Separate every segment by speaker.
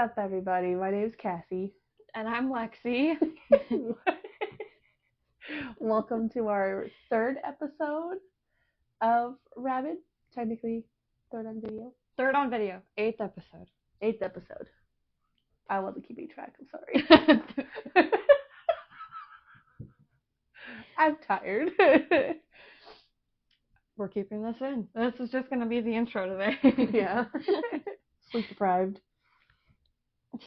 Speaker 1: up, everybody? My name's Cassie.
Speaker 2: And I'm Lexi.
Speaker 1: Welcome to our third episode of Rabbit. Technically, third on video.
Speaker 2: Third on video. 8th episode.
Speaker 1: 8th episode. I wasn't keeping track. I'm sorry. I'm tired.
Speaker 2: We're keeping this in. This is just going to be the intro today.
Speaker 1: Yeah. Sleep deprived.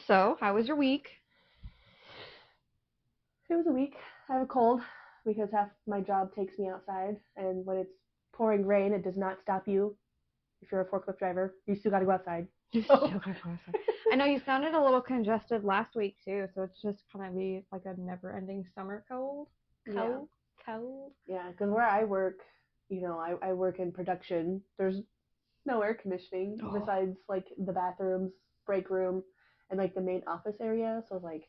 Speaker 2: So, how was your week?
Speaker 1: It was a week. I have a cold because half my job takes me outside, and when it's pouring rain, it does not stop you. If you're a forklift driver, you still got to go outside.
Speaker 2: I know you sounded a little congested last week too, so it's just kind of be like a never-ending summer cold. Cold.
Speaker 1: Yeah, because where I work, I work in production. There's no air conditioning besides like the bathrooms, break room, and like the main office area. So like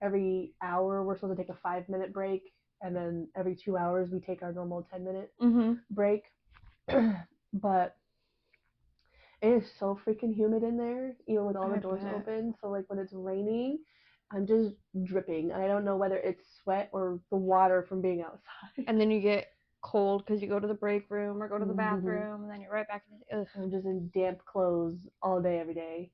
Speaker 1: every hour we're supposed to take a 5-minute break, and then every 2 hours we take our normal 10-minute break. But it is so freaking humid in there, even with all the doors open. So like when it's raining, I'm just dripping. I don't know whether it's sweat or the water from being outside.
Speaker 2: And then you get cold because you go to the break room or go to the bathroom, and then you're right back in the
Speaker 1: I'm just in damp clothes all day, every day,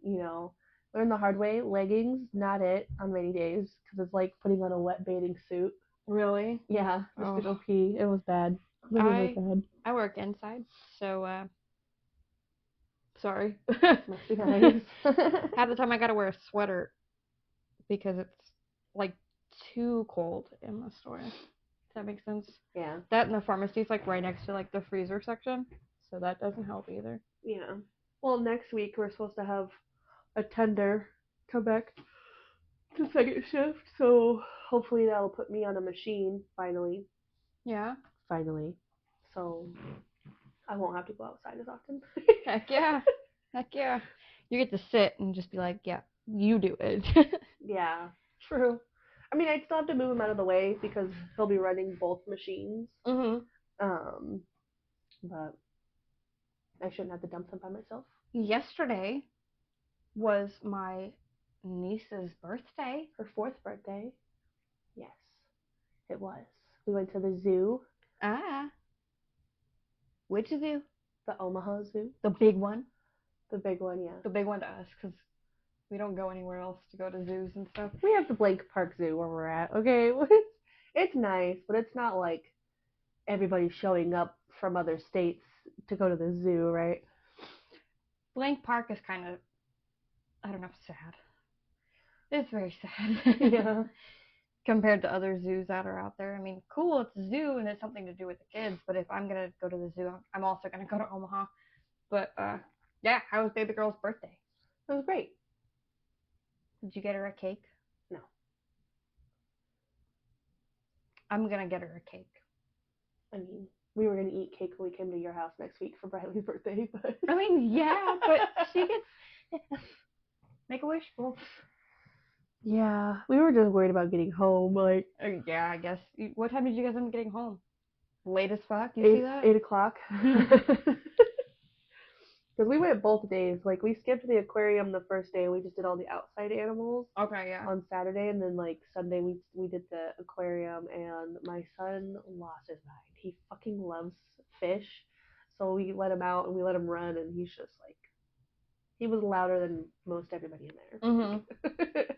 Speaker 1: Learn the hard way, leggings, not it on rainy days, because it's like putting on a wet bathing suit.
Speaker 2: Really?
Speaker 1: Yeah, just to go pee. It was bad. Really bad.
Speaker 2: I work inside, so, sorry.
Speaker 1: Must be nice.
Speaker 2: Half the time I gotta wear a sweater because it's like too cold in the store. Does that make sense?
Speaker 1: Yeah.
Speaker 2: That and the pharmacy's like right next to like the freezer section, so that doesn't help either.
Speaker 1: Yeah. Well, next week we're supposed to have a tender come back to second shift, so hopefully that'll put me on a machine finally.
Speaker 2: Yeah.
Speaker 1: Finally. So I won't have to go outside as often.
Speaker 2: Heck yeah. Heck yeah. You get to sit and just be like, yeah, you do it.
Speaker 1: Yeah, true. I mean, I'd still have to move him out of the way because he'll be running both machines. But I shouldn't have to dump them by myself.
Speaker 2: Yesterday was my niece's birthday.
Speaker 1: Her 4th birthday. Yes, it was. We went to the zoo.
Speaker 2: Which zoo?
Speaker 1: The Omaha Zoo.
Speaker 2: The big one?
Speaker 1: The big one, yeah.
Speaker 2: The big one to us, because we don't go anywhere else to go to zoos and stuff.
Speaker 1: We have the Blank Park Zoo where we're at, okay? It's nice, but it's not like everybody showing up from other states to go to the zoo, right?
Speaker 2: Blank Park is kind of, I don't know, sad. It's very sad.
Speaker 1: Yeah.
Speaker 2: Compared to other zoos that are out there. I mean, cool, it's a zoo and it's something to do with the kids, but if I'm going to go to the zoo, I'm also going to go to Omaha. But, yeah, how was baby girl's birthday?
Speaker 1: It was great.
Speaker 2: Did you get her a cake?
Speaker 1: No.
Speaker 2: I'm going to get her a cake.
Speaker 1: I mean, we were going to eat cake when we came to your house next week for Bradley's birthday, but...
Speaker 2: I mean, yeah, but she gets... Make a wish, folks.
Speaker 1: Yeah, we were just worried about getting home, like...
Speaker 2: Yeah, I guess. What time did you guys end up getting home? Late as fuck? You see that?
Speaker 1: 8 o'clock. Because we went both days. Like, we skipped the aquarium the first day, and we just did all the outside animals.
Speaker 2: Okay, yeah.
Speaker 1: On Saturday, and then, like, Sunday, we did the aquarium, and my son lost his mind. He fucking loves fish. So we let him out, and we let him run, and he's just, like... He was louder than most everybody in there.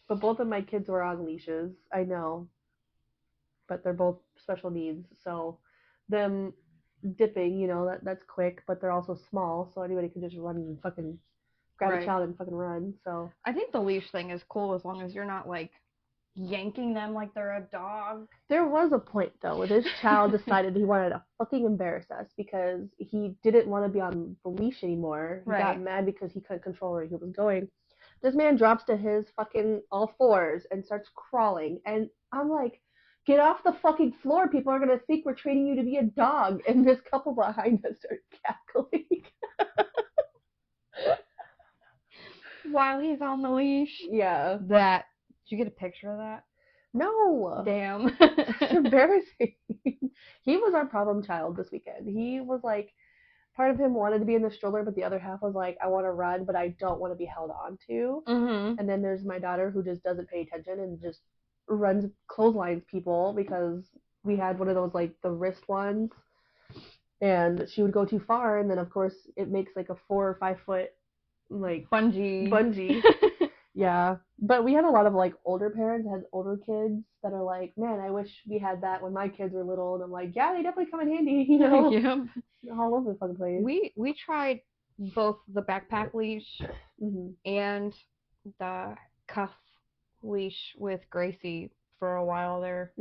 Speaker 1: But both of my kids were on leashes. I know. But they're both special needs, so them... dipping, that's quick, but they're also small, so anybody can just run and fucking grab a child and fucking run. So
Speaker 2: I think the leash thing is cool as long as you're not like yanking them like they're a dog.
Speaker 1: There was a point though where this child decided he wanted to fucking embarrass us because he didn't want to be on the leash anymore. He got mad because he couldn't control where he was going. This man drops to his fucking all fours and starts crawling, and I'm like, get off the fucking floor. People are going to think we're training you to be a dog. And this couple behind us started cackling.
Speaker 2: While he's on the leash?
Speaker 1: Yeah.
Speaker 2: Did you get a picture of that?
Speaker 1: No.
Speaker 2: Damn.
Speaker 1: It's embarrassing. He was our problem child this weekend. He was like, part of him wanted to be in the stroller, but the other half was like, I want to run, but I don't want to be held on to.
Speaker 2: Mm-hmm.
Speaker 1: And then there's my daughter who just doesn't pay attention and just runs clotheslines people because we had one of those like the wrist ones, and she would go too far, and then of course it makes like a 4 or 5 foot like bungee. Yeah, but we had a lot of like older parents that had older kids that are like, man, I wish we had that when my kids were little, and I'm like, yeah, they definitely come in handy, you know.
Speaker 2: Yep.
Speaker 1: All over the fucking place.
Speaker 2: We tried both the backpack leash and the cuff leash with Gracie for a while there.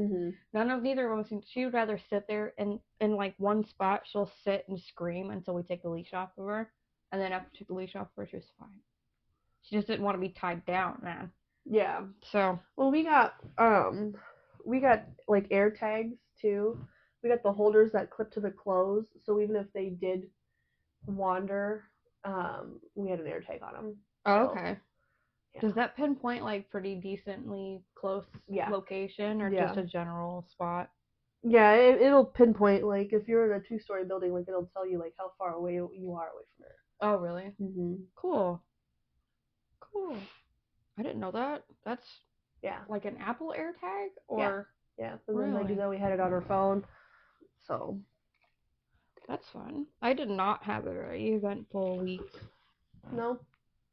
Speaker 2: Neither of us. She would rather sit there and in like one spot. She'll sit and scream until we take the leash off of her, and then after we took the leash off of her, she was fine. She just didn't want to be tied down, man.
Speaker 1: Yeah.
Speaker 2: So.
Speaker 1: Well, we got like air tags too. We got the holders that clip to the clothes, so even if they did wander, we had an air tag on them.
Speaker 2: Oh, okay. Yeah. Does that pinpoint like pretty decently close location or just a general spot?
Speaker 1: Yeah, it'll pinpoint like if you're in a 2-story building, like it'll tell you like how far away you are away from it.
Speaker 2: Oh, really? Cool. I didn't know that. That's like an Apple AirTag or
Speaker 1: yeah. And then like Zoe had it on her phone, so
Speaker 2: that's fun. I did not have a very eventful week.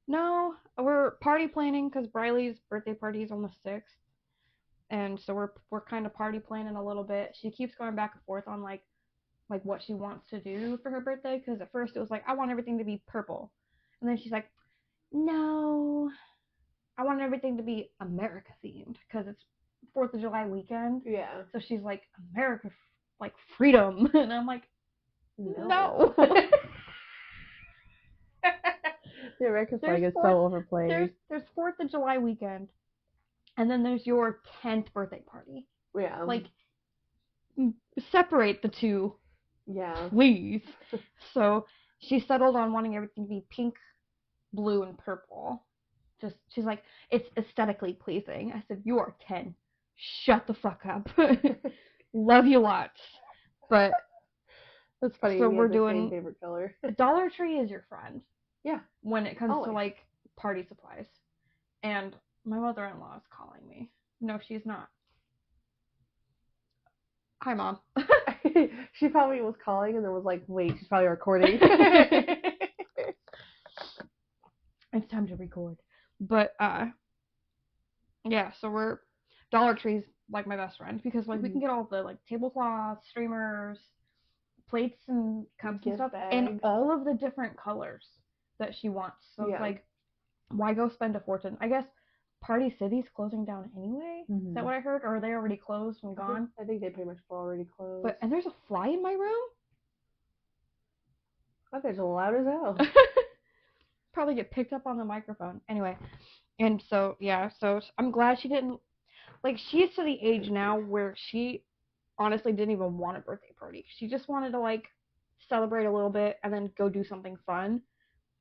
Speaker 1: No,
Speaker 2: we're party planning because Briley's birthday party is on the 6th, and so we're kind of party planning a little bit. She keeps going back and forth on like what she wants to do for her birthday, because at first it was like, I want everything to be purple, and then she's like, no, I want everything to be America themed because it's 4th of July weekend.
Speaker 1: Yeah.
Speaker 2: So she's like, America, like freedom, and I'm like, no.
Speaker 1: The American flag is so overplayed.
Speaker 2: There's 4th of July weekend, and then there's your 10th birthday party.
Speaker 1: Yeah.
Speaker 2: Like, separate the two.
Speaker 1: Yeah.
Speaker 2: Please. So she settled on wanting everything to be pink, blue, and purple. She's like, it's aesthetically pleasing. I said, you are 10. Shut the fuck up. Love you lots. But
Speaker 1: that's funny.
Speaker 2: So we're doing
Speaker 1: the same favorite color.
Speaker 2: Dollar Tree is your friend.
Speaker 1: Yeah.
Speaker 2: When it comes to like party supplies. And my mother-in-law is calling me. No, she's not. Hi, Mom.
Speaker 1: She probably was calling and then was like, wait, she's probably recording.
Speaker 2: It's time to record. But yeah, so we're Dollar Tree's like my best friend because like we can get all the like tablecloths, streamers, plates and cups and stuff in all of the different colors that she wants. So it's like, why go spend a fortune? I guess Party City's closing down anyway. Is that what I heard? Or are they already closed and gone?
Speaker 1: I think they pretty much were already closed.
Speaker 2: And there's a fly in my room?
Speaker 1: That bitch loud as hell.
Speaker 2: Probably get picked up on the microphone. Anyway, and so, yeah, so I'm glad she didn't, like, she's to the age now where she honestly didn't even want a birthday party. She just wanted to, like, celebrate a little bit and then go do something fun.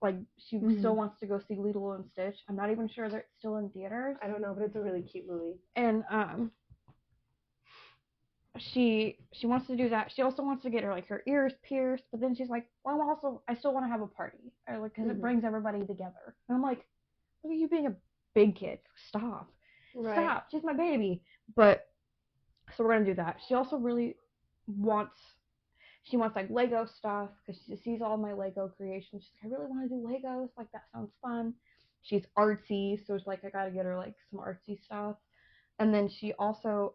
Speaker 2: Like, she still wants to go see Lilo and Stitch. I'm not even sure they're still in theaters.
Speaker 1: I don't know, but it's a really cute movie.
Speaker 2: And, she wants to do that. She also wants to get her ears pierced, but then she's like, well, I still want to have a party, like, because it brings everybody together. And I'm like, look at you being a big kid. Stop. She's my baby. But so we're gonna do that. She also really wants like Lego stuff because she sees all my Lego creations. She's like, I really want to do Legos. Like, that sounds fun. She's artsy, so it's like I gotta get her like some artsy stuff. And then she also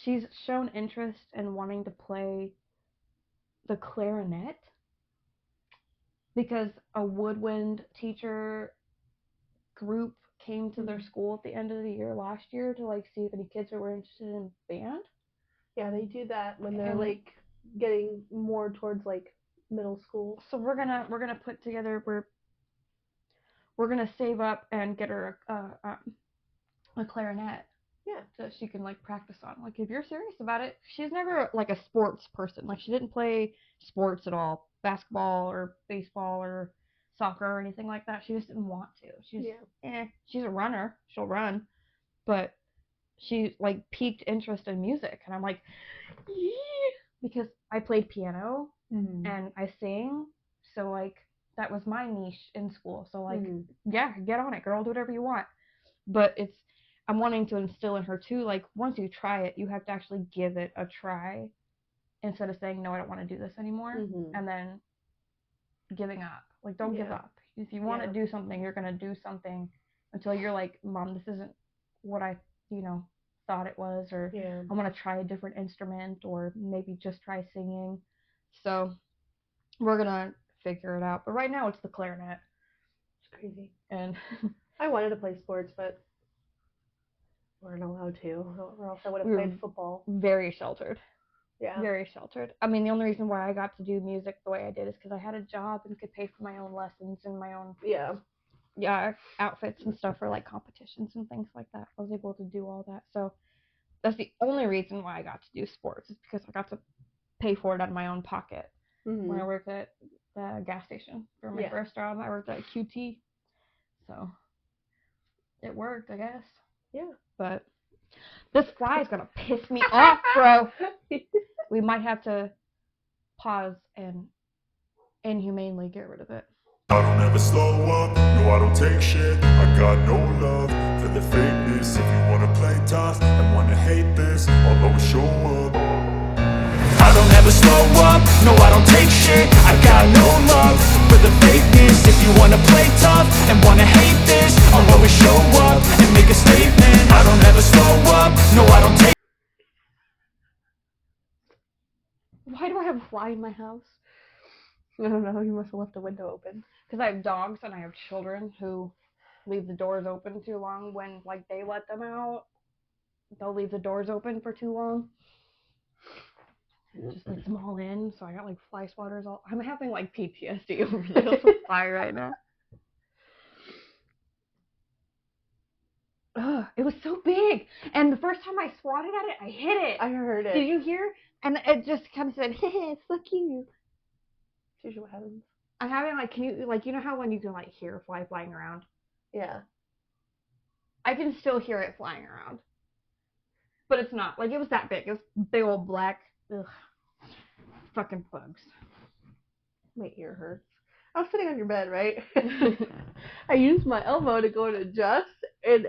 Speaker 2: she's shown interest in wanting to play the clarinet because a woodwind teacher group came to their school at the end of the year last year to like see if any kids were interested in band.
Speaker 1: Yeah, they do that when they're like getting more towards like middle school.
Speaker 2: So we're gonna put together, we're gonna save up and get her a clarinet.
Speaker 1: Yeah,
Speaker 2: so she can like practice on. Like, if you're serious about it, she's never like a sports person. Like, she didn't play sports at all, basketball or baseball or soccer or anything like that. She just didn't want to. She's a runner. She'll run, but she like piqued interest in music, and I'm like, because I played piano and I sing. So like that was my niche in school. So like yeah, get on it, girl. Do whatever you want. But I'm wanting to instill in her too. Like once you try it, you have to actually give it a try instead of saying no, I don't want to do this anymore, and then giving up. Like don't give up. If you want to do something, you're gonna do something until you're like, Mom, this isn't what I thought it was, or I want to try a different instrument, or maybe just try singing. So we're gonna figure it out. But right now it's the clarinet.
Speaker 1: It's crazy.
Speaker 2: And
Speaker 1: I wanted to play sports, but weren't allowed to, or else I would have played football.
Speaker 2: Very sheltered.
Speaker 1: Yeah.
Speaker 2: Very sheltered. I mean, the only reason why I got to do music the way I did is because I had a job and could pay for my own lessons and my own outfits and stuff for like competitions and things like that. I was able to do all that. So that's the only reason why I got to do sports, is because I got to pay for it out of my own pocket. When I worked at the gas station for my first job, I worked at QT. So it worked, I guess.
Speaker 1: Yeah.
Speaker 2: But this fly is gonna piss me off, bro. We might have to pause and inhumanely get rid of it.
Speaker 3: I don't ever slow up, no I don't take shit. I got no love for the fakeness. If you wanna play tough and wanna hate this, I'll always show up. I don't ever slow up, no I don't take shit. I got no love for the fakeness. If you wanna play tough and wanna hate this, I'll always show up and make a statement. I don't ever slow up, no I don't take.
Speaker 2: Why do I have a fly in my house?
Speaker 1: I don't know, you must have left the window open.
Speaker 2: Because I have dogs and I have children who leave the doors open too long. When like they let them out, they'll leave the doors open for too long. It just lets them all in. So I got like fly swatters all. I'm having like PTSD over this fly right now. Ugh, it was so big, and the first time I swatted at it, I hit it.
Speaker 1: I heard it.
Speaker 2: Did you hear? And it just kind of said, "Hey, fuck you."
Speaker 1: It's usually what happens.
Speaker 2: I'm having like, can you like, you know how when you can like hear a fly flying around?
Speaker 1: Yeah.
Speaker 2: I can still hear it flying around, but it's not like it was that big. It was big old black, fucking bugs.
Speaker 1: My ear hurts. I was sitting on your bed, right? I used my elbow to go to adjust, and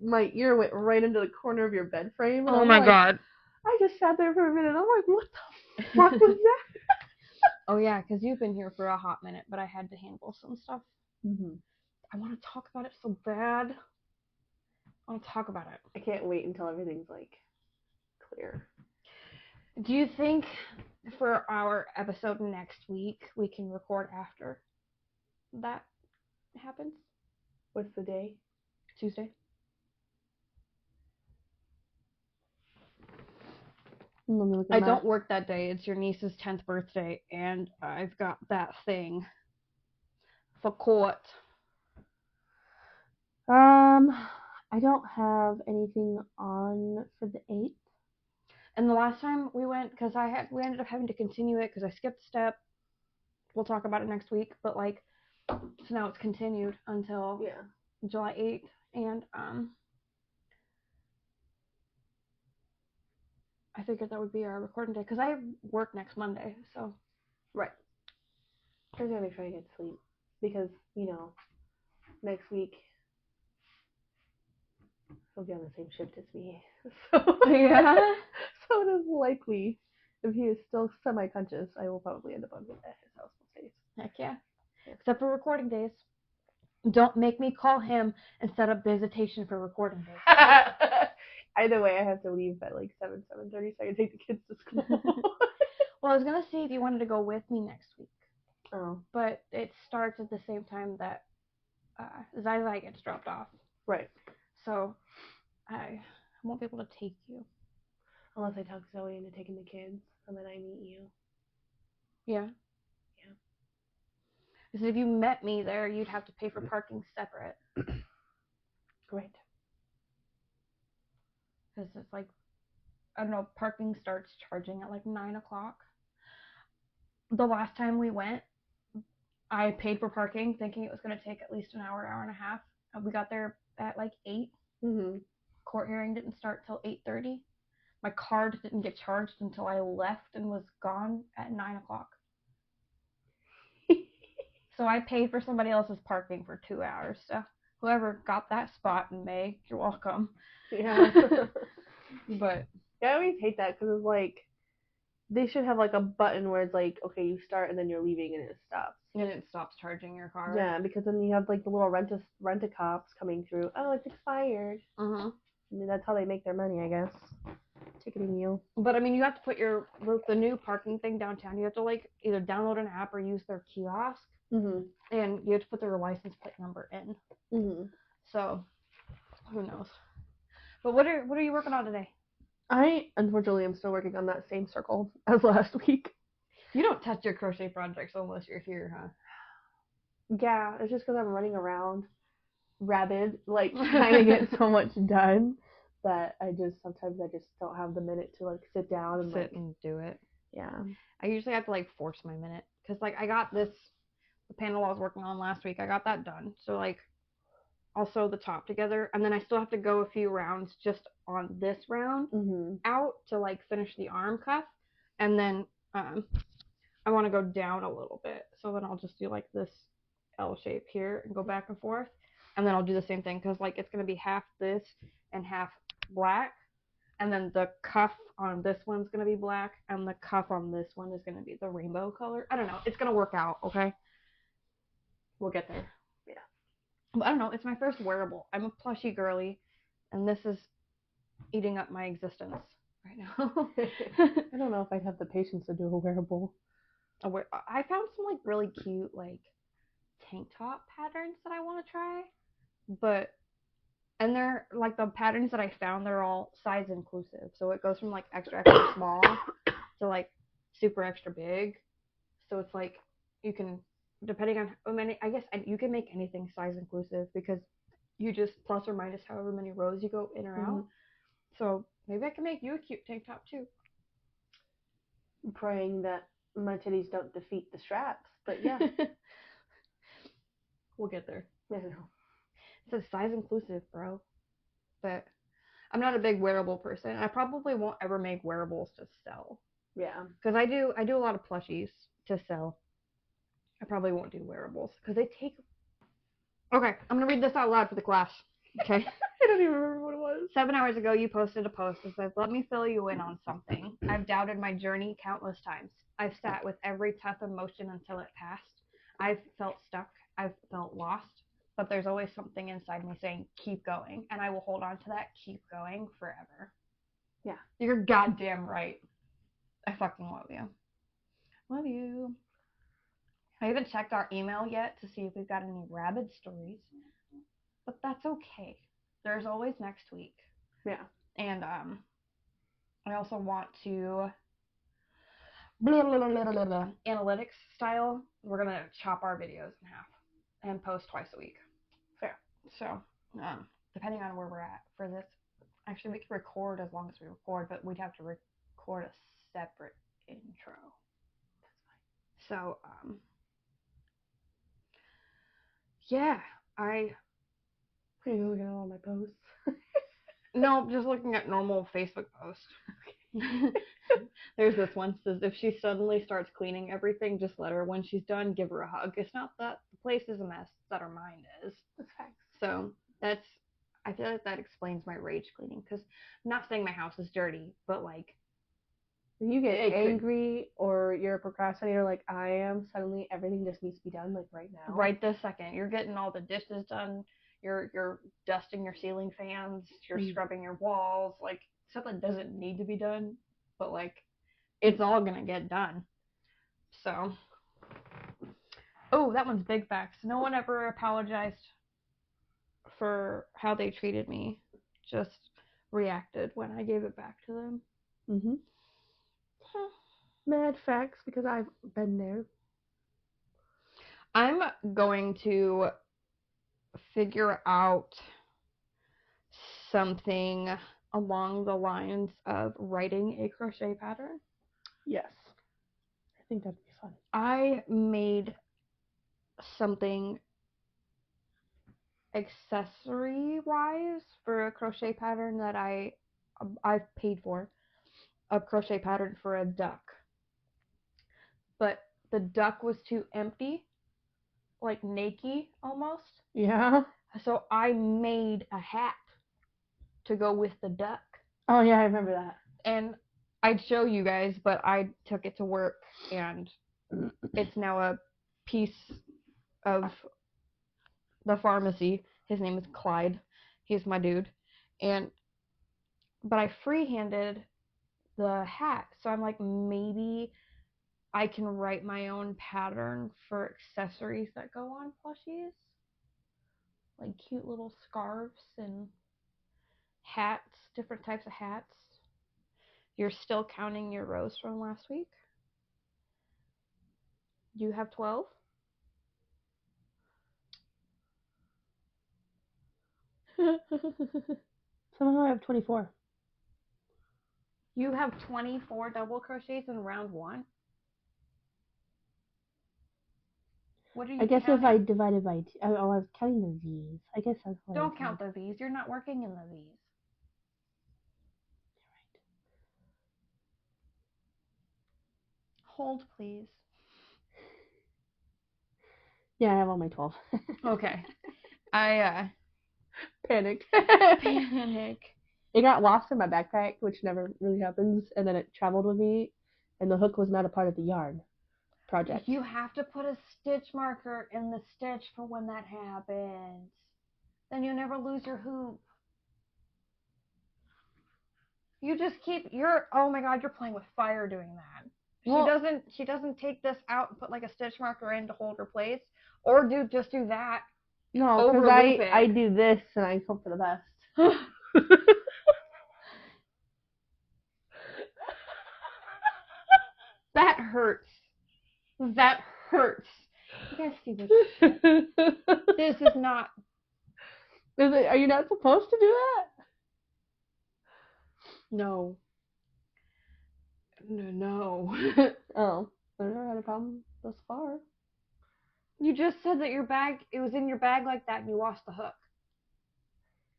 Speaker 1: my ear went right into the corner of your bed frame. And
Speaker 2: oh my god!
Speaker 1: I just sat there for a minute. I'm like, what the fuck was that?
Speaker 2: Oh yeah, because you've been here for a hot minute, but I had to handle some stuff. I want to talk about it so bad. I want to talk about it.
Speaker 1: I can't wait until everything's like clear.
Speaker 2: Do you think for our episode next week we can record after that happens?
Speaker 1: What's the day?
Speaker 2: Tuesday. I don't work that day. It's your niece's 10th birthday, and I've got that thing for court.
Speaker 1: I don't have anything on for the 8th.
Speaker 2: And the last time we went, because we ended up having to continue it because I skipped a step. We'll talk about it next week, but like, so now it's continued until July 8th, and I figured that would be our recording day because I work next Monday, so.
Speaker 1: Right. I was gonna make sure I get sleep because next week he'll be on the same shift as me. So
Speaker 2: yeah.
Speaker 1: So it is likely, if he is still semi-conscious, I will probably end up at his house most days.
Speaker 2: Heck yeah. Except for recording days. Don't make me call him and set up visitation for recording days.
Speaker 1: Either way, I have to leave at like 7:30 so I can take the kids to school.
Speaker 2: Well, I was going to see if you wanted to go with me next week.
Speaker 1: Oh.
Speaker 2: But it starts at the same time that Zai gets dropped off.
Speaker 1: Right.
Speaker 2: So I won't be able to take you.
Speaker 1: Unless I talk Zoe into taking the kids and then I meet you.
Speaker 2: Yeah. Yeah. Because if you met me there, you'd have to pay for parking separate.
Speaker 1: Right.
Speaker 2: Because it's like, I don't know, parking starts charging at like 9 o'clock. The last time we went, I paid for parking thinking it was going to take at least an hour, hour and a half. We got there at like 8. Court hearing didn't start till 8:30. My card didn't get charged until I left and was gone at 9 o'clock. So I paid for somebody else's parking for 2 hours. So whoever got that spot in May, you're welcome.
Speaker 1: Yeah.
Speaker 2: But
Speaker 1: yeah, I always hate that because it's like they should have like a button where it's like, okay, you start and then you're leaving and it stops.
Speaker 2: and it stops charging your car.
Speaker 1: Yeah, because then you have like the little rent-a-cops coming through. Oh, it's expired.
Speaker 2: Uh-huh.
Speaker 1: I mean, that's how they make their money, I guess. Ticketing you.
Speaker 2: But I mean, you have to put the new parking thing downtown. You have to like either download an app or use their kiosk,
Speaker 1: Mhm.
Speaker 2: and you have to put their license plate number in.
Speaker 1: Mhm.
Speaker 2: So who knows? But what are you working on today?
Speaker 1: I unfortunately am still working on that same circle as last week.
Speaker 2: You don't touch your crochet projects unless you're here, huh?
Speaker 1: Yeah, it's just because I'm running around rabid, like trying to get so much done that sometimes I just don't have the minute to like sit down and
Speaker 2: sit and do it.
Speaker 1: Yeah.
Speaker 2: I usually have to like force my minute because like I got the panel I was working on last week. I got that done. So like I'll sew the top together, and then I still have to go a few rounds just on this round out to like finish the arm cuff, and then I want to go down a little bit. So then I'll just do like this L shape here and go back and forth, and then I'll do the same thing because like it's gonna be half this and half black, and then the cuff on this one's gonna be black, and the cuff on this one is gonna be the rainbow color. I don't know. It's gonna work out, okay? We'll get there.
Speaker 1: Yeah.
Speaker 2: But I don't know. It's my first wearable. I'm a plushy girly, and this is eating up my existence right now.
Speaker 1: I don't know if I'd have the patience to do a wearable.
Speaker 2: I found some like really cute like tank top patterns that I want to try, and they're like the patterns that I found. They're all size inclusive, so it goes from like extra small to like super extra big. So it's like you can, depending on how many, I guess you can make anything size inclusive because you just plus or minus however many rows you go in or out. So maybe I can make you a cute tank top too.
Speaker 1: I'm praying that my titties don't defeat the straps, but yeah.
Speaker 2: We'll get there.
Speaker 1: I don't know.
Speaker 2: It says size inclusive, bro. But I'm not a big wearable person. I probably won't ever make wearables to sell.
Speaker 1: Yeah.
Speaker 2: Because I do a lot of plushies to sell. I probably won't do wearables because they take. Okay, I'm gonna read this out loud for the class. Okay.
Speaker 1: I don't even remember what it was.
Speaker 2: 7 hours ago, you posted a post that says, "Let me fill you in on something. I've doubted my journey countless times. I've sat with every tough emotion until it passed. I've felt stuck. I've felt lost. But there's always something inside me saying, keep going. And I will hold on to that keep going forever."
Speaker 1: Yeah.
Speaker 2: You're goddamn right. I fucking love you. Love you. I haven't checked our email yet to see if we've got any rabid stories. But that's okay. There's always next week.
Speaker 1: Yeah.
Speaker 2: And I also want to analytics style. We're gonna chop our videos in half and post twice a week.
Speaker 1: Fair.
Speaker 2: So depending on where we're at for this, actually we can record as long as we record, but we'd have to record a separate intro. That's fine. So yeah,
Speaker 1: Are you looking at all my posts?
Speaker 2: no, just looking at normal Facebook posts. There's this one says, if she suddenly starts cleaning everything, just let her. When she's done, give her a hug. It's not that the place is a mess, it's that her mind is.
Speaker 1: That's facts.
Speaker 2: So I feel like that explains my rage cleaning, because I'm not saying my house is dirty, but like
Speaker 1: when you get angry or you're a procrastinator like I am, suddenly everything just needs to be done like right now.
Speaker 2: Right this second. You're getting all the dishes done, you're dusting your ceiling fans, you're scrubbing your walls, like stuff that doesn't need to be done, but like it's all gonna get done. So that one's big facts. No one ever apologized for how they treated me, just reacted when I gave it back to them.
Speaker 1: Mad facts, because I've been there.
Speaker 2: I'm going to figure out something along the lines of writing a crochet pattern.
Speaker 1: Yes. I think that'd be fun.
Speaker 2: I made something accessory wise for a crochet pattern that I've paid for, a crochet pattern for a duck, but the duck was too empty, like naked almost.
Speaker 1: Yeah.
Speaker 2: So I made a hat to go with the duck.
Speaker 1: Oh yeah, I remember that.
Speaker 2: And I'd show you guys, but I took it to work, and it's now a piece of the pharmacy. His name is Clyde. He's my dude. But I freehanded the hat. So I'm like, maybe I can write my own pattern for accessories that go on plushies. Like cute little scarves and hats, different types of hats. You're still counting your rows from last week? You have 12?
Speaker 1: Somehow I have 24.
Speaker 2: You have 24 double crochets in round 1? What are you
Speaker 1: I guess
Speaker 2: counting?
Speaker 1: if I divided by two, I was counting the V's. I guess that's what
Speaker 2: Don't count the V's. You're not working in the V's. Hold, please.
Speaker 1: Yeah, I have all my 12.
Speaker 2: Okay. I
Speaker 1: Panicked.
Speaker 2: panic.
Speaker 1: It got lost in my backpack, which never really happens, and then it traveled with me, and the hook was not a part of the yarn project.
Speaker 2: You have to put a stitch marker in the stitch for when that happens. Then you never lose your hoop. You just keep oh my god, you're playing with fire doing that. Well, she doesn't take this out and put like a stitch marker in to hold her place, or just do that.
Speaker 1: No, because I do this and I hope for the best.
Speaker 2: That hurts. That hurts. You guys see this shit. This is not.
Speaker 1: Are you not supposed to do that?
Speaker 2: No. No.
Speaker 1: Oh, I never had a problem thus far.
Speaker 2: You just said that it was in your bag like that and you lost the hook.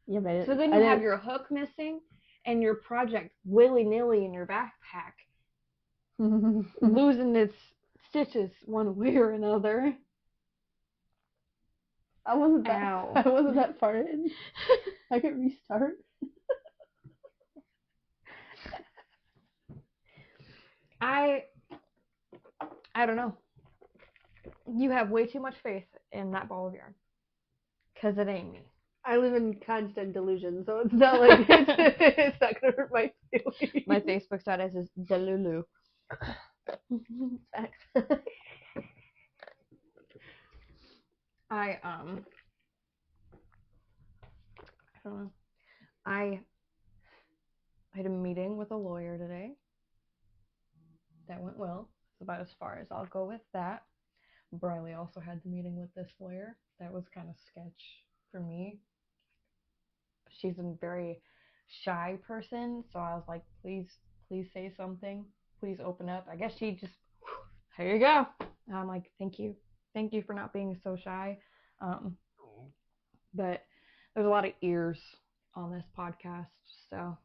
Speaker 1: Yeah, but
Speaker 2: so then you have your hook missing and your project willy-nilly in your backpack. Losing its stitches one way or another.
Speaker 1: I wasn't that far in. I could restart.
Speaker 2: I don't know. You have way too much faith in that ball of yarn. Because it ain't me.
Speaker 1: I live in constant delusion, so it's not like it's not going to hurt my feelings.
Speaker 2: My Facebook status is Delulu.
Speaker 1: Facts.
Speaker 2: I don't know. I had a meeting with a lawyer today. That went well. It's about as far as I'll go with that. Briley also had the meeting with this lawyer. That was kind of sketch for me. She's a very shy person, so I was like, please say something. Please open up. I guess she just, here you go. And I'm like, thank you for not being so shy. But there's a lot of ears on this podcast, so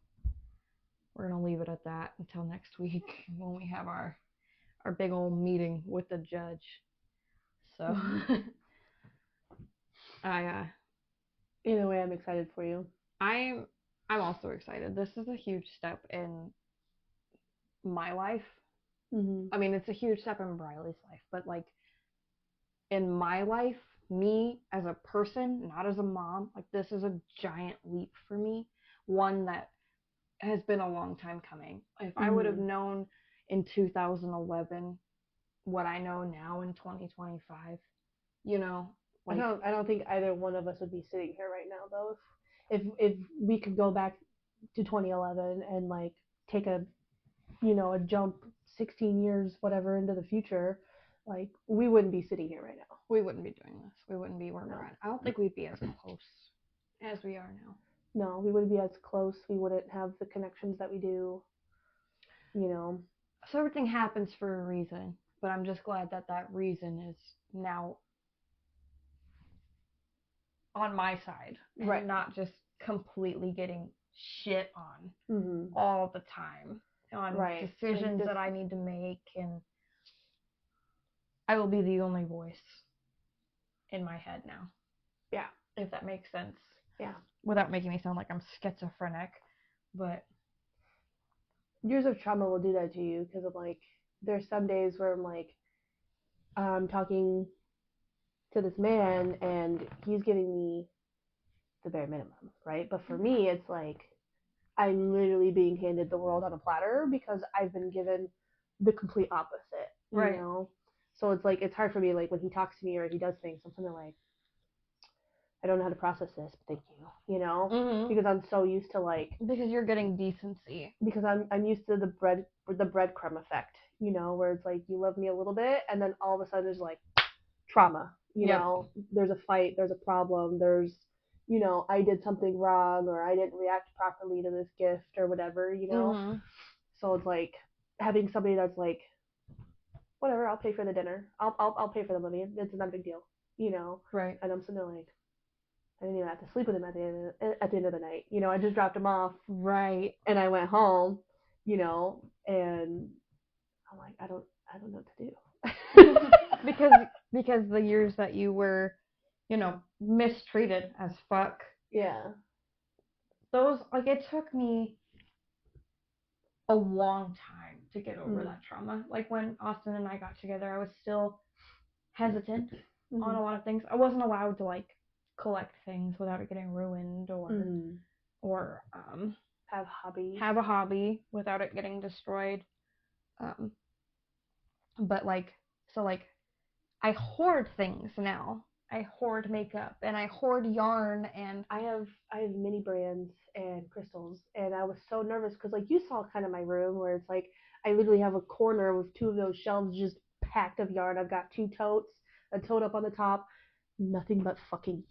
Speaker 2: we're gonna leave it at that until next week when we have our big old meeting with the judge. So
Speaker 1: either way, I'm excited for you.
Speaker 2: I'm also excited. This is a huge step in my life.
Speaker 1: Mm-hmm.
Speaker 2: I mean, it's a huge step in Briley's life, but like in my life, me as a person, not as a mom, like this is a giant leap for me. One that has been a long time coming. If I would have known in 2011 what I know now in 2025, you know, like
Speaker 1: I don't think either one of us would be sitting here right now though. If we could go back to 2011 and like take a jump 16 years whatever into the future, like we wouldn't be sitting here right now.
Speaker 2: We wouldn't be doing this. We wouldn't be where we're at. I don't think we'd be as close as we are now.
Speaker 1: No, we wouldn't be as close. We wouldn't have the connections that we do.
Speaker 2: So everything happens for a reason, but I'm just glad that reason is now on my side, and
Speaker 1: right,
Speaker 2: not just completely getting shit on all the time on decisions that I need to make, and I will be the only voice in my head now.
Speaker 1: Yeah.
Speaker 2: If that makes sense.
Speaker 1: Yeah.
Speaker 2: Without making me sound like I'm schizophrenic, but
Speaker 1: years of trauma will do that to you because I'm like, there's some days where I'm like, I'm talking to this man and he's giving me the bare minimum, right? But for me, it's like I'm literally being handed the world on a platter because I've been given the complete opposite, you
Speaker 2: right.
Speaker 1: know? So it's like, it's hard for me, like when he talks to me or he does things, I'm something like, I don't know how to process this, but thank you, you know?
Speaker 2: Mm-hmm.
Speaker 1: Because I'm so used to like,
Speaker 2: because you're getting decency.
Speaker 1: Because I'm used to the breadcrumb effect, you know, where it's like you love me a little bit and then all of a sudden there's like trauma, you
Speaker 2: Yep.
Speaker 1: know, there's a fight, there's a problem, there's, you know, I did something wrong or I didn't react properly to this gift or whatever, you know.
Speaker 2: Mm-hmm.
Speaker 1: So it's like having somebody that's like, whatever, I'll pay for the dinner, I'll pay for the money, it's not a big deal, you know.
Speaker 2: Right.
Speaker 1: And I'm sitting there like, I didn't even have to sleep with him at the end of the night. You know, I just dropped him off.
Speaker 2: Right.
Speaker 1: And I went home, you know, and I'm like, I don't know what to
Speaker 2: do. because the years that you were, you know, mistreated as fuck.
Speaker 1: Yeah.
Speaker 2: Those, like, it took me a long time to get over that trauma. Like when Austin and I got together, I was still hesitant on a lot of things. I wasn't allowed to like collect things without it getting ruined or have a hobby without it getting destroyed. But like I hoard things now. I hoard makeup and I hoard yarn and
Speaker 1: I have mini brands and crystals and I was so nervous because like you saw kind of my room where it's like I literally have a corner with two of those shelves just packed of yarn. I've got two totes, a tote up on the top, nothing but fucking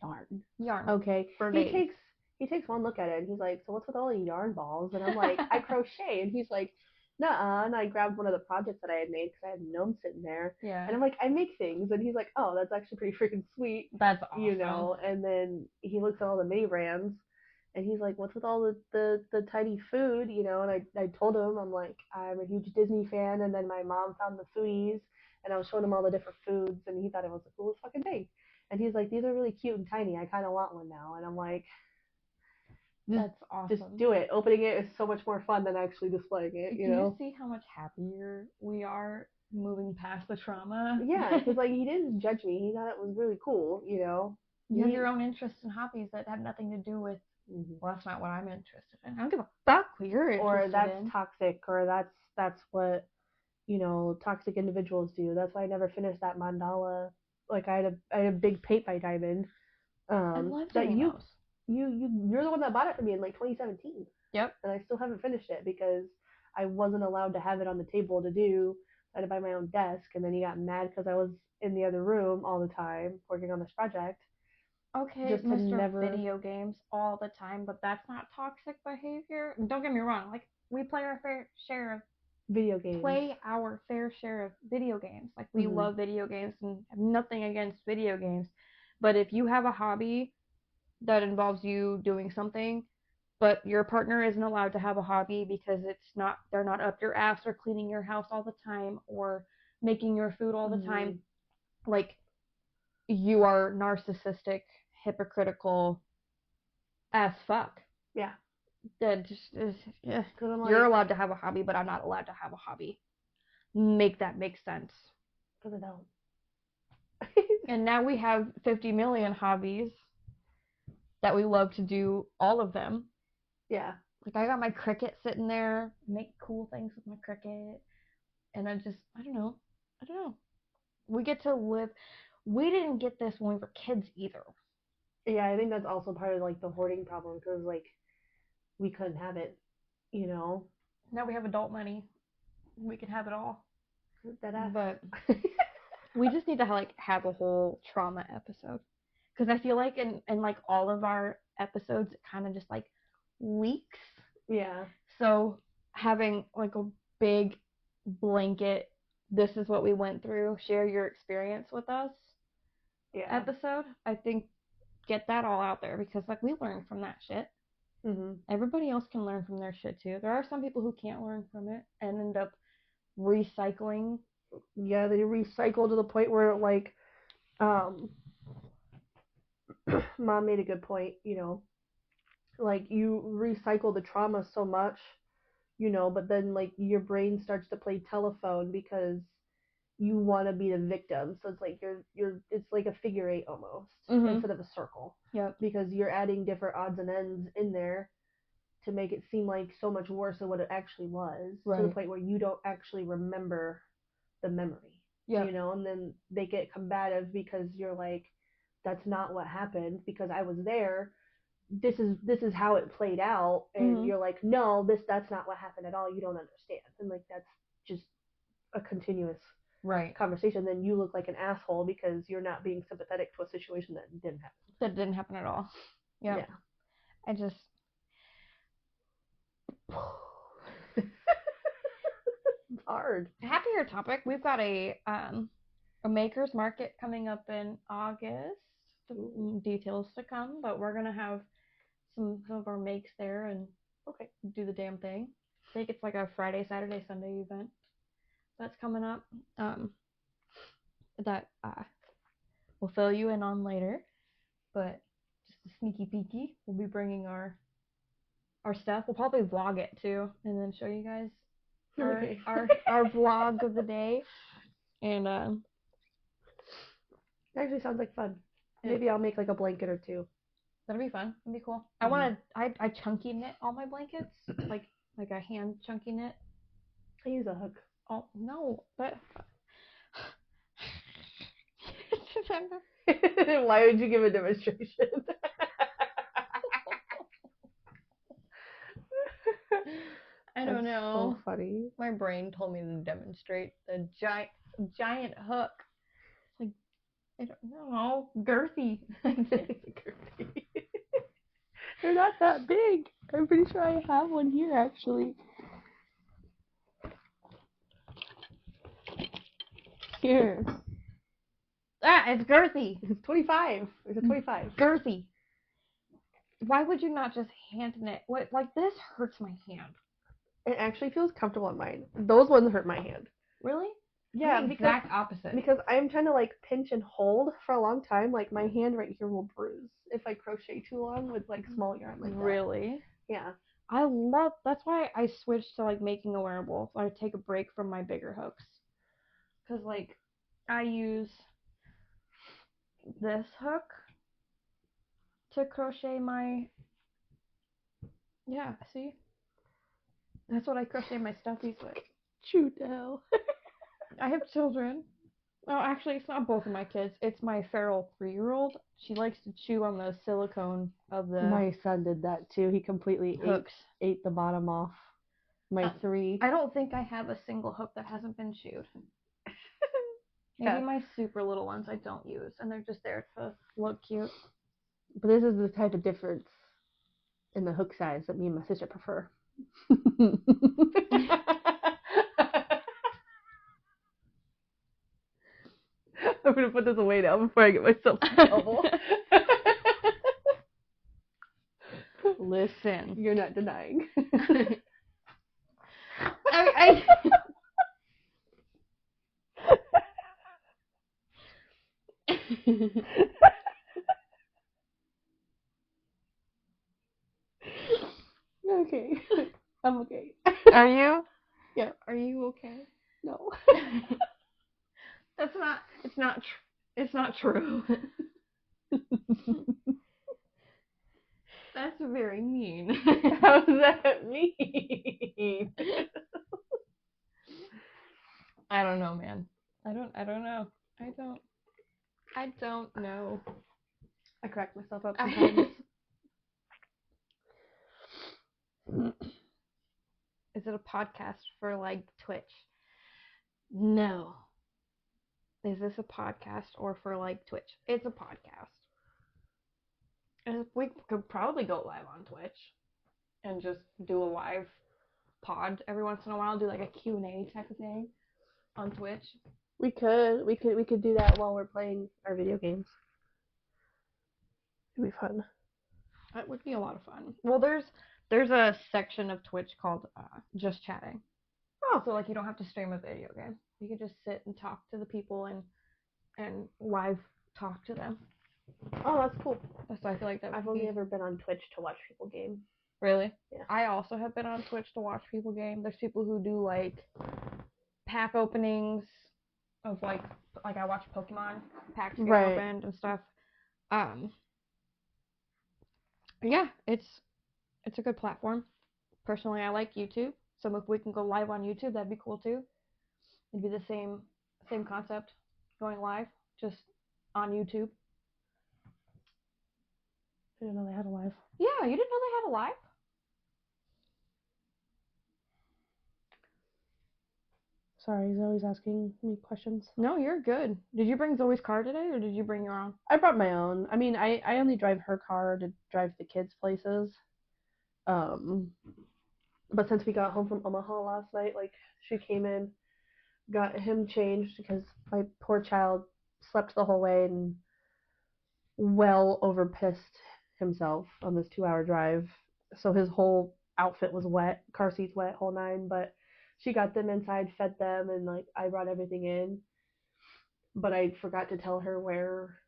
Speaker 1: yarn. Okay.
Speaker 2: For days.
Speaker 1: He takes one look at it and he's like, so what's with all the yarn balls? And I'm like, I crochet. And he's like, nuh-uh. And I grabbed one of the projects that I had made because I had gnomes sitting there.
Speaker 2: Yeah.
Speaker 1: And I'm like, I make things. And he's like, oh, that's actually pretty freaking sweet.
Speaker 2: That's awesome.
Speaker 1: You know. And then he looks at all the mini brands and he's like, what's with all the tiny food? You know. And I told him, I'm like, I'm a huge Disney fan. And then my mom found the foodies and I was showing him all the different foods and he thought it was the coolest fucking thing. And he's like, these are really cute and tiny. I kind of want one now. And I'm like,
Speaker 2: that's awesome.
Speaker 1: Just do it. Opening it is so much more fun than actually displaying it, you know?
Speaker 2: Do you see how much happier we are moving past the trauma?
Speaker 1: Yeah, because like he didn't judge me. He thought it was really cool, you know?
Speaker 2: You have your own interests and hobbies that have nothing to do with, well, that's not what I'm interested in. I don't give a fuck what you're interested in.
Speaker 1: Or that's toxic, or that's what, you know, toxic individuals do. That's why I never finished that mandala. Like I had a big paint by diamond.
Speaker 2: I love doing those.
Speaker 1: You're the one that bought it for me in like 2017.
Speaker 2: Yep.
Speaker 1: And I still haven't finished it because I wasn't allowed to have it on the table to do. I had to buy my own desk, and then he got mad because I was in the other room all the time working on this project.
Speaker 2: Okay, just Mr. Video games all the time, but that's not toxic behavior. Don't get me wrong. Like we play our fair share of
Speaker 1: video games.
Speaker 2: Play our fair share of video games. Like we love video games and have nothing against video games. But if you have a hobby that involves you doing something, but your partner isn't allowed to have a hobby because they're not up your ass or cleaning your house all the time or making your food all the time, like you are narcissistic, hypocritical as fuck.
Speaker 1: Yeah.
Speaker 2: That just is, you're allowed to have a hobby, but I'm not allowed to have a hobby. Make that make sense.
Speaker 1: Because I don't.
Speaker 2: And now we have 50 million hobbies that we love to do, all of them.
Speaker 1: Yeah.
Speaker 2: Like I got my Cricut sitting there, make cool things with my Cricut, and I don't know. We get to live. We didn't get this when we were kids either.
Speaker 1: Yeah, I think that's also part of like the hoarding problem because like we couldn't have it, you know.
Speaker 2: Now we have adult money. We can have it all.
Speaker 1: That
Speaker 2: but we just need to like have a whole trauma episode because I feel like in like all of our episodes it kind of just like leaks.
Speaker 1: Yeah.
Speaker 2: So having like a big blanket, this is what we went through, share your experience with us episode, I think get that all out there because like we learn from that shit. Everybody else can learn from their shit too. There are some people who can't learn from it and end up recycling.
Speaker 1: Yeah, they recycle to the point where like Mom made a good point, like you recycle the trauma so much, but then like your brain starts to play telephone because you want to be the victim. So it's like you're it's like a figure eight almost instead of a circle.
Speaker 2: Yep.
Speaker 1: Because you're adding different odds and ends in there to make it seem like so much worse than what it actually was, to the point where you don't actually remember the memory.
Speaker 2: Yeah.
Speaker 1: And then they get combative because you're like, that's not what happened because I was there. This is how it played out, and you're like, no, that's not what happened at all. You don't understand, and like that's just a continuous conversation. Then you look like an asshole because you're not being sympathetic to a situation that didn't happen.
Speaker 2: That didn't happen at all. Yep. Yeah. I just.
Speaker 1: It's hard.
Speaker 2: Happier topic. We've got a maker's market coming up in August. Details to come, but we're gonna have some of our makes there and do the damn thing. I think it's like a Friday, Saturday, Sunday event that's coming up. That we'll fill you in on later, but just a sneaky peeky. We'll be bringing our stuff. We'll probably vlog it too, and then show you guys our vlog of the day. And
Speaker 1: it actually sounds like fun. Maybe I'll make like a blanket or two.
Speaker 2: That'd be fun. That'd be cool. I chunky knit all my blankets, like a hand chunky knit.
Speaker 1: I use a hook.
Speaker 2: Oh no, but
Speaker 1: why would you give a demonstration?
Speaker 2: I don't know.
Speaker 1: So funny.
Speaker 2: My brain told me to demonstrate the giant hook. Like, I don't know, girthy.
Speaker 1: Girthy. They're not that big. I'm pretty sure I have one here actually. Here.
Speaker 2: It's girthy.
Speaker 1: It's 25. It's a 25.
Speaker 2: Girthy. Why would you not just hand knit? What, like this hurts my hand.
Speaker 1: It actually feels comfortable on mine. Those ones hurt my hand.
Speaker 2: Really?
Speaker 1: Yeah,
Speaker 2: the exact opposite.
Speaker 1: Because I'm trying to like pinch and hold for a long time. Like my hand right here will bruise if I crochet too long with like small yarn like that.
Speaker 2: Really?
Speaker 1: Yeah.
Speaker 2: That's why I switched to like making a wearable. So I take a break from my bigger hooks. Because like I use this hook to crochet my. Yeah, see? That's what I crochet my stuffies with.
Speaker 1: True now.
Speaker 2: I have children. Oh, actually, it's not both of my kids. It's my feral 3-year-old. She likes to chew on the silicone of the.
Speaker 1: My son did that too. He completely ate the bottom off. My 3.
Speaker 2: I don't think I have a single hook that hasn't been chewed. Maybe my super little ones I don't use, and they're just there to look cute.
Speaker 1: But this is the type of difference in the hook size that me and my sister prefer. I'm gonna put this away now before I get myself in trouble.
Speaker 2: Listen.
Speaker 1: You're not denying. Okay. I'm okay.
Speaker 2: Are you?
Speaker 1: Yeah.
Speaker 2: Are you okay?
Speaker 1: No.
Speaker 2: It's not true. That's very mean.
Speaker 1: How's that mean?
Speaker 2: I don't know, man. I don't know. I don't know.
Speaker 1: I crack myself up sometimes.
Speaker 2: Is it a podcast for like Twitch? No. Is this a podcast or for like Twitch? It's a podcast. And we could probably go live on Twitch and just do a live pod every once in a while, do like a Q&A type of thing on Twitch.
Speaker 1: We could do that while we're playing our video games. It'd be fun.
Speaker 2: That would be a lot of fun. Well, there's a section of Twitch called just chatting. Oh. So like you don't have to stream a video game. You can just sit and talk to the people and live talk to them.
Speaker 1: Oh, that's cool.
Speaker 2: So I feel like that.
Speaker 1: I've only ever been on Twitch to watch people game.
Speaker 2: Really?
Speaker 1: Yeah.
Speaker 2: I also have been on Twitch to watch people game. There's people who do like pack openings of like I watch Pokemon packs get opened and stuff. Yeah, it's a good platform. Personally, I like YouTube. So if we can go live on YouTube, that'd be cool too. It'd be the same concept, going live, just on YouTube.
Speaker 1: I didn't know they had a live.
Speaker 2: Yeah, you didn't know they had a live?
Speaker 1: Sorry, he's always asking me questions.
Speaker 2: No, you're good. Did you bring Zoe's car today, or did you bring your own?
Speaker 1: I brought my own. I mean, I only drive her car to drive the kids places. But since we got home from Omaha last night, like, she came in, got him changed because my poor child slept the whole way and well over pissed himself on this 2 hour drive. So his whole outfit was wet, car seats wet, whole nine. But she got them inside, fed them, and like I brought everything in. But I forgot to tell her where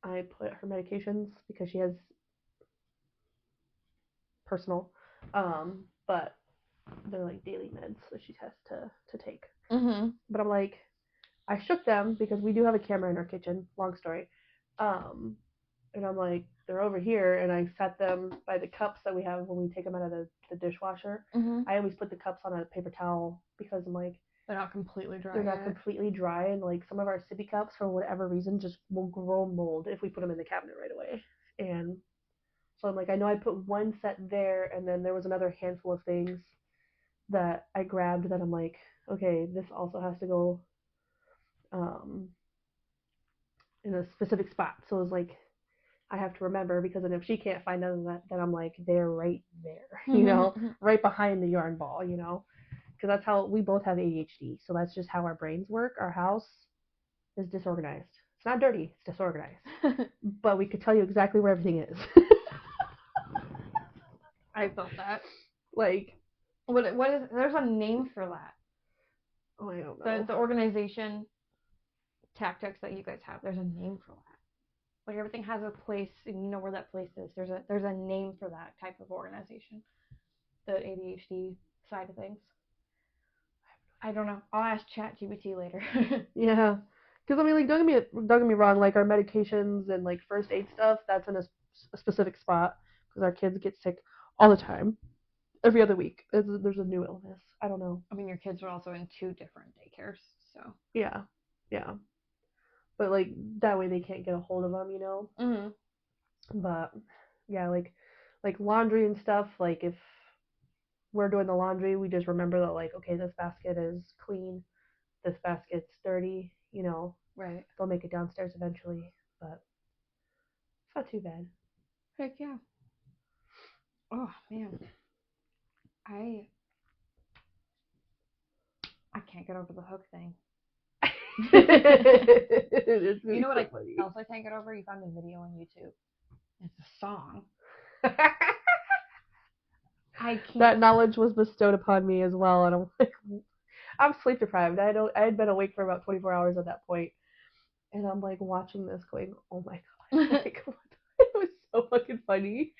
Speaker 1: I put her medications because she has personal. But they're like daily meds that she has to take.
Speaker 2: Mm-hmm.
Speaker 1: But I'm like, I shook them because we do have a camera in our kitchen. Long story. And I'm like, they're over here, and I set them by the cups that we have when we take them out of the dishwasher.
Speaker 2: Mm-hmm.
Speaker 1: I always put the cups on a paper towel because I'm like,
Speaker 2: they're not completely dry.
Speaker 1: They're not completely dry, and like some of our sippy cups, for whatever reason, just will grow mold if we put them in the cabinet right away. And so I'm like, I know I put one set there, and then there was another handful of things that I grabbed that I'm like, okay, this also has to go in a specific spot. So it's like, I have to remember, because then if she can't find none of that, then I'm like, they're right there, you know, right behind the yarn ball, you know, because that's how we both have ADHD. So that's just how our brains work. Our house is disorganized. It's not dirty, it's disorganized. But we could tell you exactly where everything is.
Speaker 2: I felt that.
Speaker 1: Like,
Speaker 2: what is, there's a name for that.
Speaker 1: Oh, I don't know.
Speaker 2: The organization tactics that you guys have, there's a name for that. Like, everything has a place, and you know where that place is. There's a name for that type of organization. The ADHD side of things. I don't know. I'll ask ChatGPT later.
Speaker 1: Yeah, because I mean, like, don't get me wrong. Like, our medications and like first aid stuff, that's in a specific spot because our kids get sick all the time. Every other week, there's a new illness. I don't know.
Speaker 2: I mean, your kids are also in 2 different daycares, so.
Speaker 1: Yeah. But like that way they can't get a hold of them, you know. But yeah, like laundry and stuff. Like if we're doing the laundry, we just remember that, like, okay, this basket is clean, this basket's dirty, you know.
Speaker 2: Right.
Speaker 1: They'll make it downstairs eventually, but it's not too bad.
Speaker 2: Heck yeah. Oh man, I can't get over the hook thing. You know what else I can't get over? You found a video on YouTube. It's a song.
Speaker 1: That knowledge was bestowed upon me as well, and I'm like, I'm sleep deprived. I had been awake for about 24 hours at that point, and I'm like watching this, going, oh my god, like, it was so fucking funny.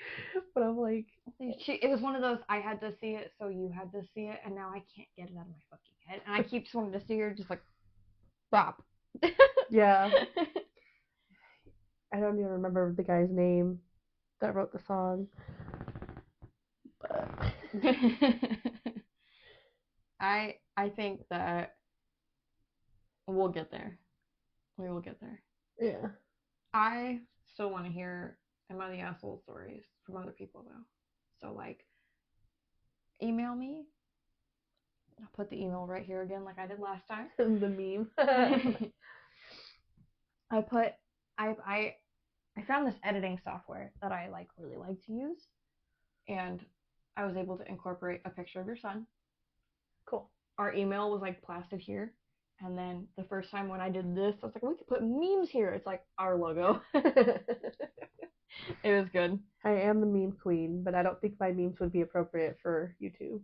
Speaker 1: But I'm like,
Speaker 2: it was one of those, I had to see it, so you had to see it, and now I can't get it out of my fucking head, and I keep just wanting to see her just like stop.
Speaker 1: Yeah. I don't even remember the guy's name that wrote the song. But
Speaker 2: I think that we'll get there. We will get there.
Speaker 1: Yeah.
Speaker 2: I still want to hear Am I the Asshole stories from other people, though. So, like, email me. I'll put the email right here again like I did last time.
Speaker 1: The meme.
Speaker 2: I found this editing software that I really like to use, and I was able to incorporate a picture of your son.
Speaker 1: Cool.
Speaker 2: Our email was plastered here, and then the first time when I did this, I was like, we could put memes here. It's like our logo. It was good.
Speaker 1: I am the meme queen, but I don't think my memes would be appropriate for YouTube.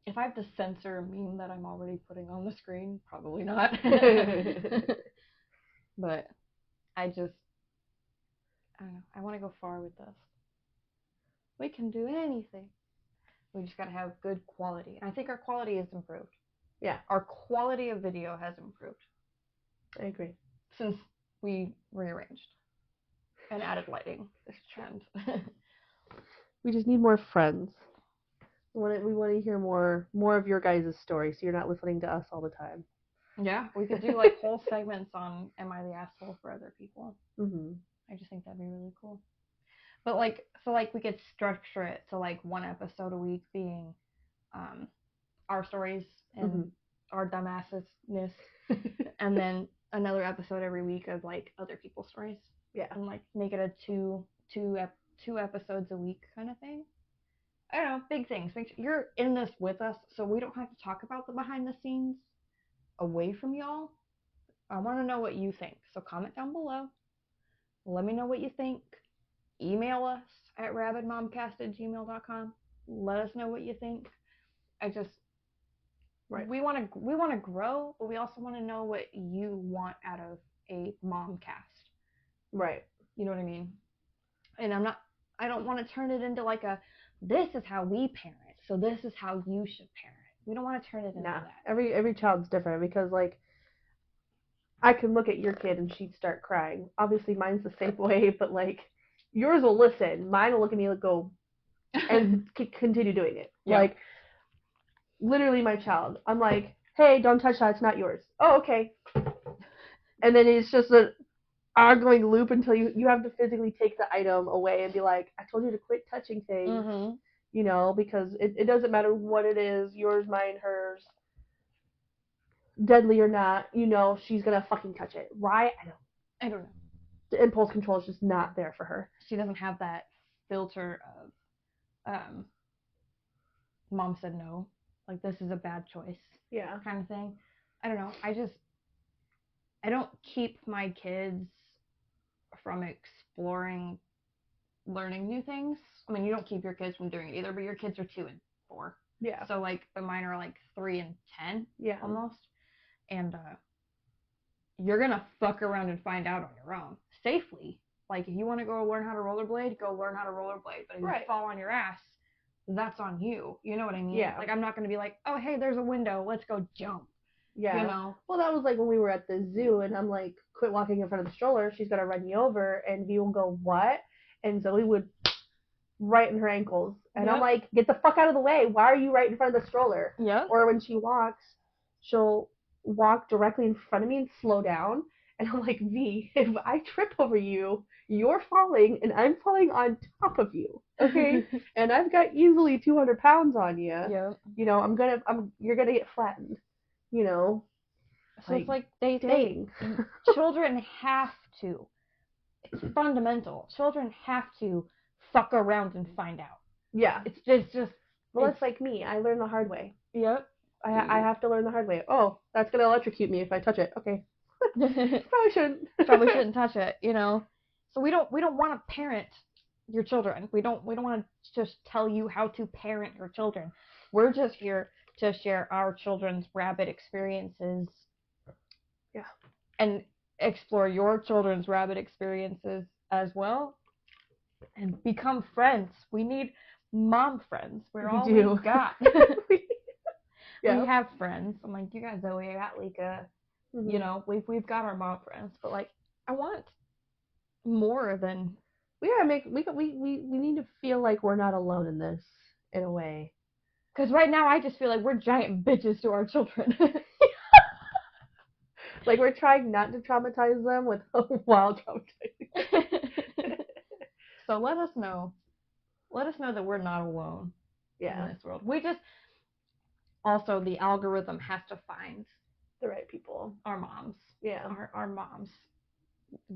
Speaker 2: If I have to censor a meme that I'm already putting on the screen, probably not. But I don't know. I want to go far with this. We can do anything. We just gotta have good quality. And I think our quality has improved.
Speaker 1: Yeah.
Speaker 2: Our quality of video has improved.
Speaker 1: I agree.
Speaker 2: Since we rearranged and added lighting. And
Speaker 1: we just need more friends. We want to hear more of your guys' stories, so you're not listening to us all the time.
Speaker 2: Yeah, we could do like whole segments on Am I the Asshole for other people.
Speaker 1: Mm-hmm.
Speaker 2: I just think that'd be really cool. But like, so like we could structure it to like one episode a week being our stories and our dumbassness, and then another episode every week of like other people's stories.
Speaker 1: Yeah.
Speaker 2: And like make it a two episodes a week kind of thing. I don't know, big things. Make sure you're in this with us, so we don't have to talk about the behind the scenes away from y'all. I want to know what you think. So comment down below. Let me know what you think. Email us at rabidmomcast@gmail.com. Let us know what you think. We want to grow, but we also want to know what you want out of a mom cast.
Speaker 1: Right.
Speaker 2: You know what I mean? And I don't want to turn it into like this is how we parent, so this is how you should parent. We don't want to turn it into that.
Speaker 1: Every child's different, because like I can look at your kid and she'd start crying. Obviously mine's the same way, but like yours will listen. Mine will look at me and go and continue doing it. Yeah. Like literally my child. I'm like, hey, don't touch that, it's not yours. Oh, okay. And then it's just an ongoing loop until you have to physically take the item away and be like, I told you to quit touching things. Mm-hmm. You know, because it doesn't matter what it is, yours, mine, hers, deadly or not, you know, she's gonna fucking touch it. Why? I don't know. The impulse control is just not there for her.
Speaker 2: She doesn't have that filter of mom said no, like this is a bad choice,
Speaker 1: yeah,
Speaker 2: kind of thing. I don't know. I don't keep my kids from exploring learning new things. I mean, you don't keep your kids from doing it either, but your kids are 2 and 4.
Speaker 1: Yeah.
Speaker 2: So like the mine are like 3 and 10.
Speaker 1: Yeah.
Speaker 2: Almost. And you're gonna fuck around and find out on your own safely. Like if you want to go learn how to rollerblade, go learn how to rollerblade. But if you fall on your ass, that's on you. You know what I mean?
Speaker 1: Yeah.
Speaker 2: Like I'm not gonna be like, oh hey, there's a window, let's go jump.
Speaker 1: Yeah.
Speaker 2: You know?
Speaker 1: Well, that was like when we were at the zoo and I'm like, quit walking in front of the stroller, she's gonna run you over, and V will go, what? And Zoe would right in her ankles. And yep. I'm like, get the fuck out of the way. Why are you right in front of the stroller?
Speaker 2: Yeah.
Speaker 1: Or when she walks, she'll walk directly in front of me and slow down. And I'm like, V, if I trip over you, you're falling and I'm falling on top of you. Okay? And I've got easily 200 pounds on you.
Speaker 2: Yeah.
Speaker 1: You know, you're gonna get flattened. You know?
Speaker 2: So it's like children have to. It's fundamental. Children have to fuck around and find out.
Speaker 1: Yeah.
Speaker 2: It's just.
Speaker 1: Well, it's like me. I learned the hard way.
Speaker 2: Yep.
Speaker 1: I have to learn the hard way. Oh, that's gonna electrocute me if I touch it. Okay. Probably shouldn't.
Speaker 2: Probably shouldn't touch it. You know. So we don't want to parent your children. We don't want to just tell you how to parent your children. We're just here to share our children's rabbit experiences.
Speaker 1: Yeah.
Speaker 2: And explore your children's rabbit experiences as well. And become friends. We need mom friends. We're all we've got. Yeah. We have friends. I'm like, you got Zoe, I got Lika. Mm-hmm. You know, we've got our mom friends. But like, I want more than.
Speaker 1: We need to feel like we're not alone in this, in a way.
Speaker 2: Because right now I just feel like we're giant bitches to our children.
Speaker 1: Like we're trying not to traumatize them with wild traumatizing.
Speaker 2: So let us know. Let us know that we're not alone.
Speaker 1: Yeah.
Speaker 2: In this world. We just also the algorithm has to find
Speaker 1: the right people.
Speaker 2: Our moms.
Speaker 1: Yeah.
Speaker 2: Our moms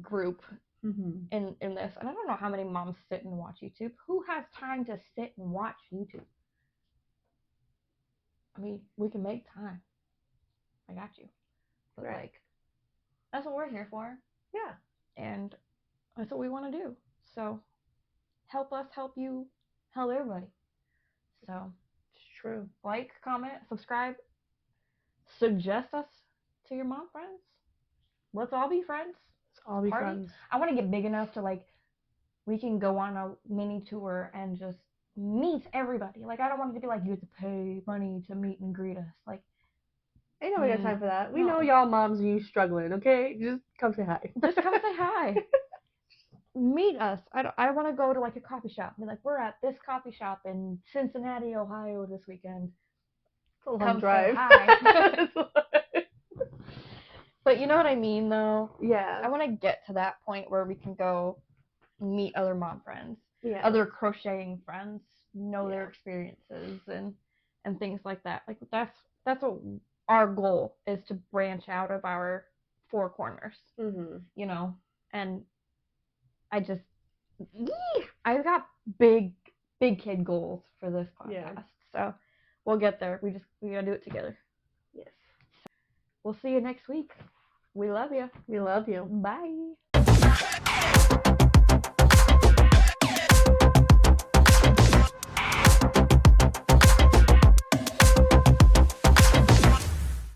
Speaker 2: group. Mm-hmm. In this. And I don't know how many moms sit and watch YouTube. Who has time to sit and watch YouTube? I mean, we can make time. I got you. But right. Like, that's what we're here for.
Speaker 1: Yeah.
Speaker 2: And that's what we want to do. So help us help you help everybody. So
Speaker 1: it's true.
Speaker 2: Like, comment, subscribe. Suggest us to your mom friends. Let's all be friends.
Speaker 1: All be
Speaker 2: party.
Speaker 1: friends.
Speaker 2: I want to get big enough to like we can go on a mini tour and just meet everybody. Like I don't want it to be like you have to pay money to meet and greet us. Like
Speaker 1: Ain't nobody got time for that. We
Speaker 2: no.
Speaker 1: know y'all moms and you struggling, okay? Just come say hi.
Speaker 2: Just come say hi. Meet us. I want to go to like a coffee shop. Be like, we're at this coffee shop in Cincinnati, Ohio this weekend.
Speaker 1: It's a long
Speaker 2: Come
Speaker 1: drive.
Speaker 2: say hi. But you know what I mean, though?
Speaker 1: Yeah.
Speaker 2: I want to get to that point where we can go meet other mom friends,
Speaker 1: Yeah.
Speaker 2: other crocheting friends, know their experiences and things like that. Like that's what our goal is, to branch out of our four corners. You know, and I've got big kid goals for this podcast.
Speaker 1: Yeah.
Speaker 2: So we'll get there. We gotta do it together.
Speaker 1: Yes.
Speaker 2: We'll see you next week. We love you.
Speaker 1: We love you.
Speaker 2: Bye.